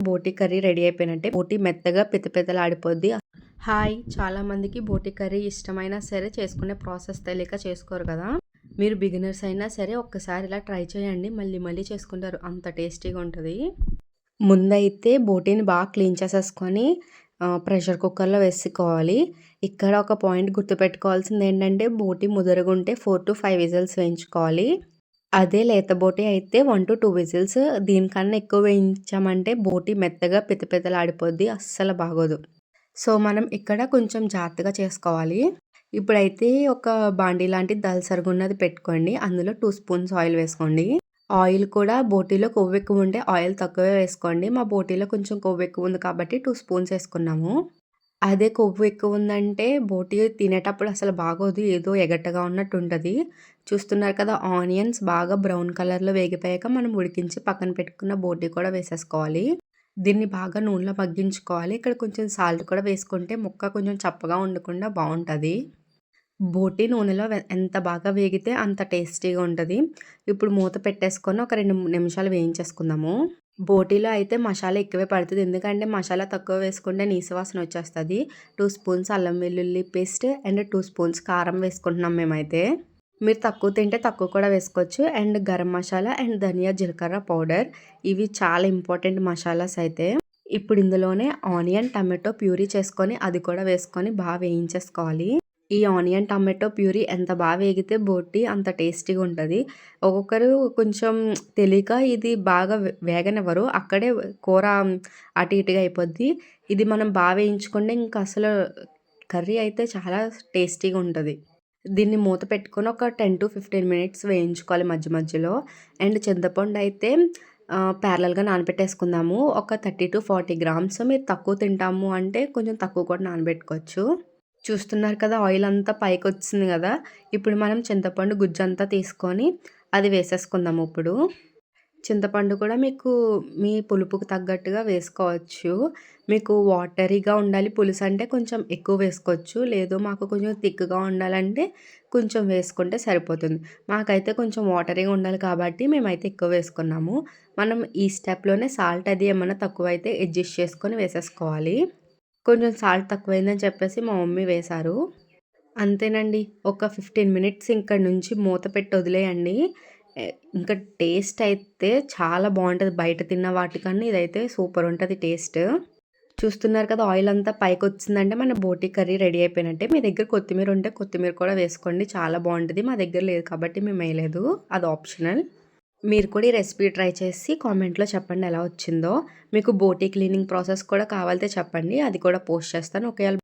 బోటి curry ready అయిపోయినట్టే. బోటి మెత్తగా పితపితలాడిపోద్ది. హాయ్! చాలామందికి బోటి కర్రీ ఇష్టమైనా సరే చేసుకునే ప్రాసెస్ తెలియక చేసుకోరు కదా! మీరు బిగినర్స్ అయినా సరే ఒక్కసారి ఇలా ట్రై చేయండి. మళ్ళీ మళ్ళీ చేసుకుంటారు. అంత టేస్టీగా ఉంటది. ముందైతే బోటీని బాగా క్లీన్ చేసేసుకొని ప్రెషర్ కుక్కర్‌లో వేసుకోవాలి. ఇక్కడ ఒక పాయింట్ గుర్తుపెట్టుకోవాల్సింది ఏంటంటే బోటి ముదరగుంటే 4-5 విజిల్స్ వేయించుకోవాలి. అదే లేత బోటి అయితే 1-2 విజిల్స్. దీనికన్నా ఎక్కువ వేయించామంటే బోటి మెత్తగా పితపితలాడిపోద్ది. అస్సలు బాగోదు. సో, మనం ఇక్కడ కొంచెం జాగ్రత్తగా చేసుకోవాలి. ఇప్పుడైతే ఒక బాండీ లాంటి దళసరిగున్నది పెట్టుకోండి. అందులో 2 స్పూన్స్ ఆయిల్ వేసుకోండి. ఆయిల్ కూడా బోటీలో కొవ్వు ఎక్కువ ఉంటే ఆయిల్ తక్కువే వేసుకోండి. మా బోటీలో కొంచెం కొవ్వు ఎక్కువ ఉంది కాబట్టి 2 స్పూన్స్ వేసుకున్నాము. అదే కొవ్వు ఎక్కువ ఉందంటే బోటీ తినేటప్పుడు అసలు బాగోదు. ఏదో ఎగటగా ఉన్నట్టు ఉంటది. చూస్తున్నారు కదా, ఆనియన్స్ బాగా బ్రౌన్ కలర్‌లో వేగిపోయాక మనం ఉడికించి పక్కన పెట్టుకున్న బోటీ కూడా వేసేసుకోవాలి. దీన్ని బాగా నూనెలో మగ్గించుకోవాలి. ఇక్కడ కొంచెం సాల్ట్ కూడా వేసుకుంటే ముక్క కొంచెం చప్పగా ఉండకుండా బావుంటది. బోటి నూనెలో ఎంత బాగా వేగితే అంత టేస్టీగా ఉంటది. ఇప్పుడు మూత పెట్టేసుకొని ఒక 2 నిమిషాలు వేయించేసుకుందాము. బోటీలో అయితే మసాలా ఎక్కువే పడతది. ఎందుకంటే మసాలా తక్కువ వేసుకుంటే నీసు వాసన వచ్చేస్తది. 2 స్పూన్స్ అల్లం వెల్లుల్లి పేస్ట్ అండ్ 2 స్పూన్స్ కారం వేసుకుంటున్నాం మేమైతే. మీరు తక్కువ తింటే తక్కువ కూడా వేసుకోవచ్చు. అండ్ గరం మసాలా అండ్ ధనియా, జీలకర్ర పౌడర్ ఇవి చాలా ఇంపార్టెంట్ మసాలాస్ అయితే. ఇప్పుడు ఇందులోనే ఆనియన్, టమాటో ప్యూరీ చేసుకొని అది కూడా వేసుకొని బాగా వేయించేసుకోవాలి. ఈ ఆనియన్, టమాటో ప్యూరీ ఎంత బాగా వేగితే బోటి అంత టేస్టీగా ఉంటది. ఒక్కొక్కరు కొంచెం తెలియక ఇది బాగా వేగనివ్వరు. అక్కడే కూర అటు ఇటుగా అయిపోద్ది. ఇది మనం బాగా వేయించుకుంటే ఇంక అసలు కర్రీ అయితే చాలా టేస్టీగా ఉంటది. దీన్ని మూత పెట్టుకొని ఒక 10-15 మినిట్స్ వేయించుకోవాలి మధ్య మధ్యలో. అండ్ చింతపండు అయితే ప్యారలల్‌గా నానబెట్టేసుకుందాము. ఒక 30-40 గ్రామ్స్. మీరు తక్కువ తింటాము అంటే కొంచెం తక్కువ కూడా నానబెట్టుకోవచ్చు. చూస్తున్నారు కదా, ఆయిల్ అంతా పైకొచ్చేసింది గదా! ఇప్పుడు మనం చింతపండు గుజ్జంతా తీసుకొని అది వేసేసుకుందాము ఇప్పుడు. చింతపండు కూడా మీకు మీ పులుపుకి తగ్గట్టుగా వేసుకోవచ్చు. మీకు వాటరీగా ఉండాలి పులుసంటే కొంచెం ఎక్కువ వేసుకోవచ్చు. లేదు మాకు కొంచెం థిక్‌గా ఉండాలంటే కొంచెం వేసుకుంటే సరిపోతుంది. మాకైతే కొంచెం వాటరీగా ఉండాలి కాబట్టి మేమైతే ఎక్కువ వేసుకున్నాము. మనం ఈ స్టెప్‌లోనే సాల్ట్ అది ఏమన్నా తక్కువైతే అడ్జస్ట్ చేసుకొని వేసేసుకోవాలి. కొంచెం సాల్ట్ తక్కువైందని చెప్పేసి మా మమ్మీ వేశారు. అంతేనండి. ఒక 15 మినిట్స్ ఇక్కడి నుంచి మూత పెట్టి వదిలేయండి. ఎ ఇంకా టేస్ట్ అయితే చాలా బావుంటది. బయట తిన్న వాటికన్నా ఇదైతే సూపర్ ఉంటది టేస్ట్. చూస్తున్నారు కదా, ఆయిల్ అంతా పైకొచ్చిందంటే మన బోటీ కర్రీ రెడీ అయిపోయినట్టే. మీ దగ్గర కొత్తిమీర ఉంటే కొత్తిమీర కూడా వేసుకోండి. చాలా బావుంటది. మా దగ్గర లేదు కాబట్టి మేము వేయలేదు. అది ఆప్షనల్. మీరు కూడా ఈ రెసిపీ ట్రై చేసి కామెంట్‌లో చెప్పండి ఎలా వచ్చిందో. మీకు బోటీ క్లీనింగ్ ప్రాసెస్ కూడా కావాలితే చెప్పండి. అది కూడా పోస్ట్ చేస్తాను. ఒకవేళ